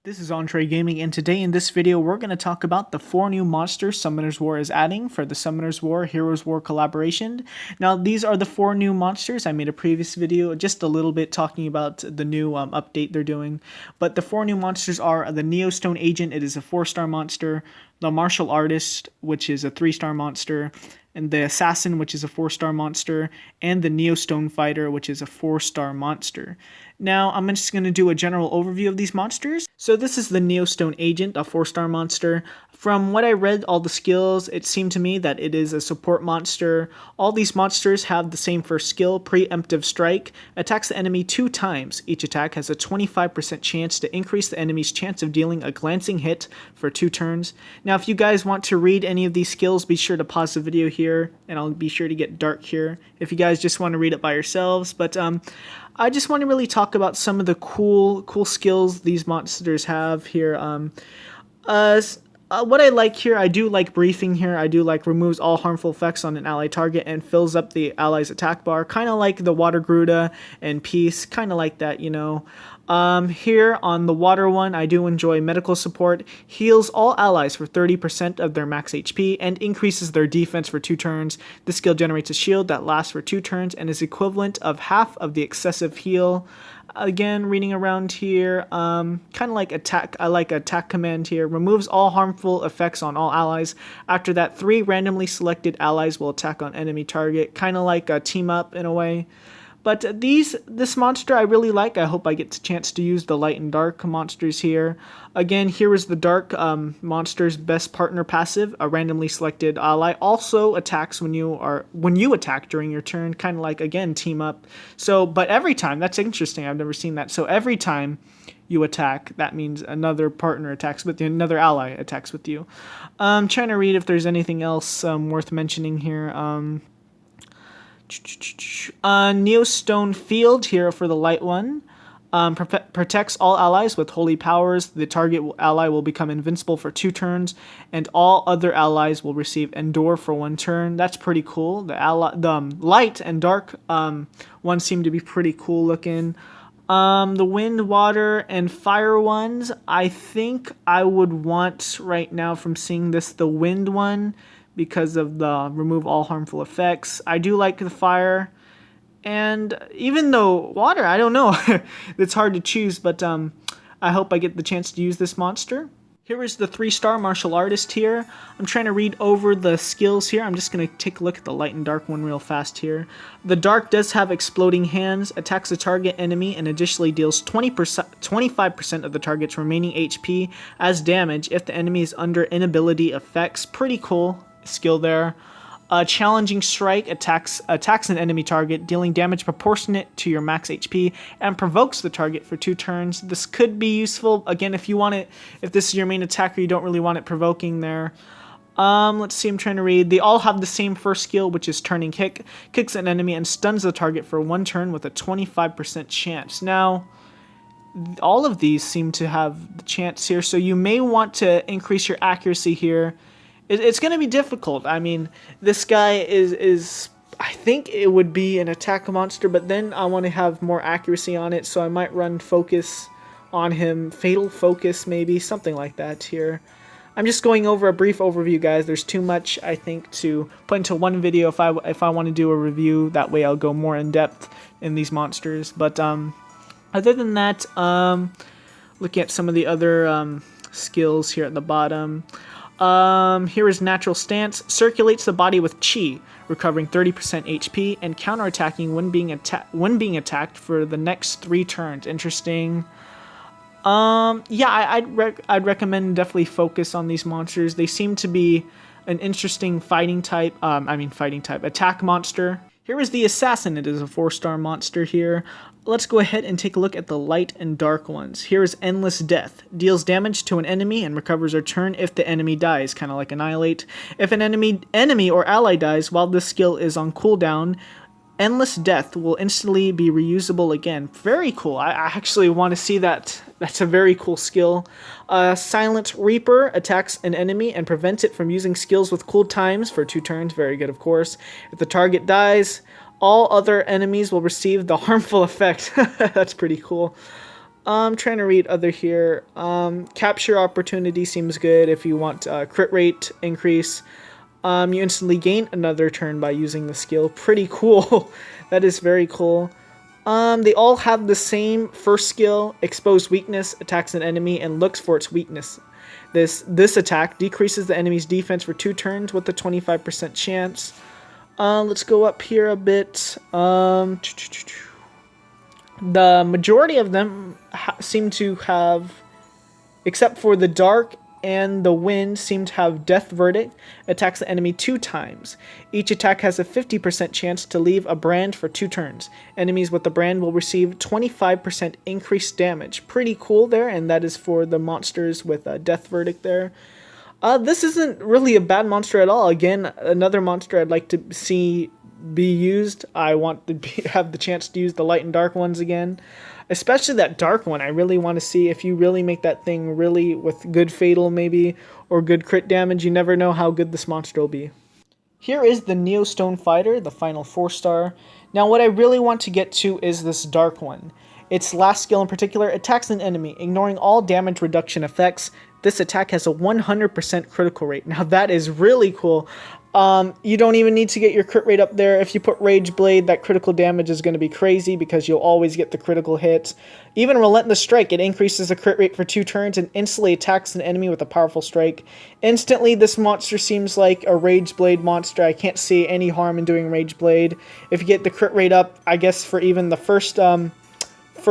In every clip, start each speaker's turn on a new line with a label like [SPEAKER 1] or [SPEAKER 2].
[SPEAKER 1] This is Entree Gaming, and today in this video we're going to talk about the 4 new monsters Summoner's War is adding for the Summoner's War Heroes War collaboration. Now these are the 4 new monsters. I made a previous video just a little bit talking about the new update they're doing, but the 4 new monsters are the Neostone Agent. It is a 4-star monster, the Martial Artist, which is a 3-star monster, and the Assassin, which is a 4-star monster, and the Neostone Fighter, which is a 4-star monster. Now, I'm just going to do a general overview of these monsters. So this is the Neostone Agent, a 4-star monster. From what I read, all the skills, it seemed to me that it is a support monster. All these monsters have the same first skill, Preemptive Strike. Attacks the enemy 2 times. Each attack has a 25% chance to increase the enemy's chance of dealing a glancing hit for 2 turns. Now, if you guys want to read any of these skills, be sure to pause the video here, and I'll be sure to get dark here if you guys just want to read it by yourselves. But I just want to really talk about some of the cool skills these monsters have here. What I like here, I do like briefing here. I do like removes all harmful effects on an ally target and fills up the ally's attack bar. Kind of like the Water Gruda and Peace. Kind of like that, you know. Here on the water one, I do enjoy medical support. Heals all allies for 30% of their max HP and increases their defense for 2 turns. This skill generates a shield that lasts for 2 turns and is equivalent of half of the excessive heal. Again, reading around here, kind of like attack. I like attack command here. Removes all harmful effects on all allies. After that, 3 randomly selected allies will attack on enemy target. Kind of like a team up in a way. But this monster I really like. I hope I get a chance to use the light and dark monsters here. Again, here is the dark monster's best partner passive. A randomly selected ally also attacks when you attack during your turn. Kind of like, again, team up. So, but every time, that's interesting. I've never seen that. So every time you attack, that means another partner attacks with you, another ally attacks with you. I'm trying to read if there's anything else worth mentioning here. Neostone Field here for the light one. Protects all allies with holy powers. The target ally will become invincible for 2 turns, and all other allies will receive endure for 1 turn. That's pretty cool. The light and dark ones seem to be pretty cool looking. The wind, water, and fire ones, I think I would want right now from seeing this the wind one, because of the remove all harmful effects. I do like the fire, and even though water, I don't know. It's hard to choose, but I hope I get the chance to use this monster. Here is the 3-star martial artist here. I'm trying to read over the skills here. I'm just going to take a look at the light and dark one real fast here. The dark does have exploding hands, attacks a target enemy, and additionally deals 25% of the target's remaining HP as damage if the enemy is under inability effects. Pretty cool skill there. Challenging Strike attacks an enemy target, dealing damage proportionate to your max HP, and provokes the target for 2 turns. This could be useful, again, if you want it, if this is your main attacker, you don't really want it provoking there. Let's see, I'm trying to read. They all have the same first skill, which is Turning Kick. Kicks an enemy and stuns the target for 1 turn with a 25% chance. Now, all of these seem to have the chance here, so you may want to increase your accuracy here. It's going to be difficult. I mean, this guy is I think it would be an attack monster, but then I want to have more accuracy on it, so I might run focus on him, fatal focus maybe, something like that here. I'm just going over a brief overview, guys. There's too much, I think, to put into one video if I want to do a review. That way I'll go more in depth in these monsters. But other than that, looking at some of the other skills here at the bottom. Here is Natural Stance. Circulates the body with chi, recovering 30% HP and counterattacking when being attacked for the next 3 turns. Interesting. Yeah, I'd recommend definitely focus on these monsters. They seem to be an interesting attack monster. Here is the Assassin. It is a 4-star monster here. Let's go ahead and take a look at the light and dark ones. Here is Endless Death. Deals damage to an enemy and recovers a turn if the enemy dies, kind of like Annihilate. If an enemy or ally dies while this skill is on cooldown, Endless Death will instantly be reusable again. Very cool. I actually want to see that. That's a very cool skill. Silent Reaper attacks an enemy and prevents it from using skills with cool times for 2 turns. Very good, of course. If the target dies, all other enemies will receive the harmful effect. That's pretty cool. I'm trying to read other here. Capture opportunity seems good if you want crit rate increase. You instantly gain another turn by using the skill. Pretty cool. That is very cool. They all have the same first skill, expose weakness, attacks an enemy, and looks for its weakness. This attack decreases the enemy's defense for 2 turns with a 25% chance. Let's go up here a bit. The majority of them seem to have, except for the dark and the wind, seem to have death verdict. Attacks the enemy 2 times. Each attack has a 50% chance to leave a brand for 2 turns. Enemies with the brand will receive 25% increased damage. Pretty cool there, and that is for the monsters with a death verdict there. This isn't really a bad monster at all. Again, another monster I'd like to see be used. I want to have the chance to use the light and dark ones again. Especially that dark one. I really want to see if you really make that thing really with good fatal maybe, or good crit damage. You never know how good this monster will be. Here is the Neostone Fighter, the final 4-star. Now what I really want to get to is this dark one. Its last skill in particular attacks an enemy, ignoring all damage reduction effects. This attack has a 100% critical rate. Now that is really cool. You don't even need to get your crit rate up there. If you put Rage Blade, that critical damage is going to be crazy because you'll always get the critical hits. Even Relentless Strike, it increases the crit rate for 2 turns and instantly attacks an enemy with a powerful strike. Instantly, this monster seems like a Rage Blade monster. I can't see any harm in doing Rage Blade. If you get the crit rate up, I guess for even the first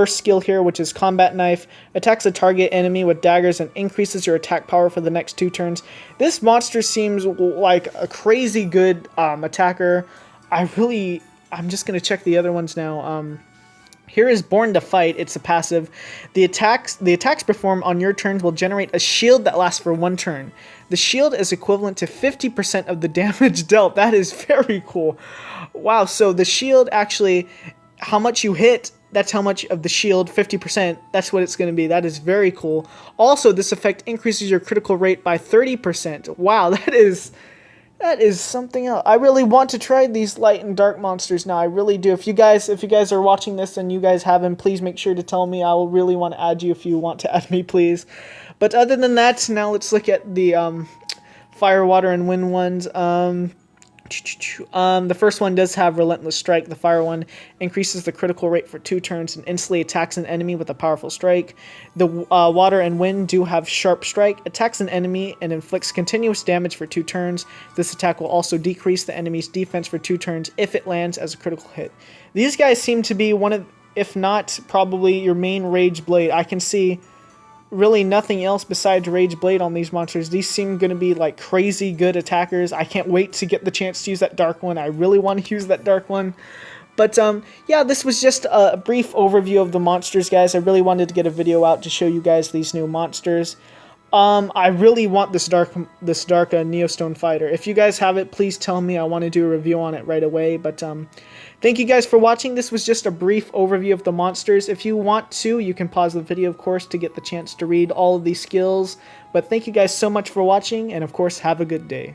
[SPEAKER 1] skill here, which is Combat Knife, attacks a target enemy with daggers and increases your attack power for the next 2 turns. This monster seems like a crazy good attacker. I'm just going to check the other ones now. Here is Born to Fight. It's a passive. The attacks performed on your turns will generate a shield that lasts for 1 turn. The shield is equivalent to 50% of the damage dealt. That is very cool. Wow, so the shield actually, how much you hit, that's how much of the shield, 50%, that's what it's going to be. That is very cool. Also, this effect increases your critical rate by 30%. Wow, that is something else. I really want to try these light and dark monsters now. I really do. If you guys are watching this and you guys haven't, please make sure to tell me. I will really want to add you if you want to add me, please. But other than that, now let's look at the fire, water, and wind ones. The first one does have Relentless Strike. The fire one increases the critical rate for 2 turns and instantly attacks an enemy with a powerful strike. The water and wind do have Sharp Strike. Attacks an enemy and inflicts continuous damage for 2 turns. This attack will also decrease the enemy's defense for 2 turns if it lands as a critical hit. These guys seem to be one of, if not probably your main Rage Blade. I can see really nothing else besides Rage Blade on these monsters. These seem going to be like crazy good attackers. I can't wait to get the chance to use that dark one. I really want to use that dark one. But yeah, this was just a brief overview of the monsters, guys. I really wanted to get a video out to show you guys these new monsters. I really want this dark Neostone Fighter. If you guys have it, please tell me. I want to do a review on it right away. But thank you guys for watching. This was just a brief overview of the monsters. If you want to, you can pause the video, of course, to get the chance to read all of these skills. But thank you guys so much for watching, and of course, have a good day.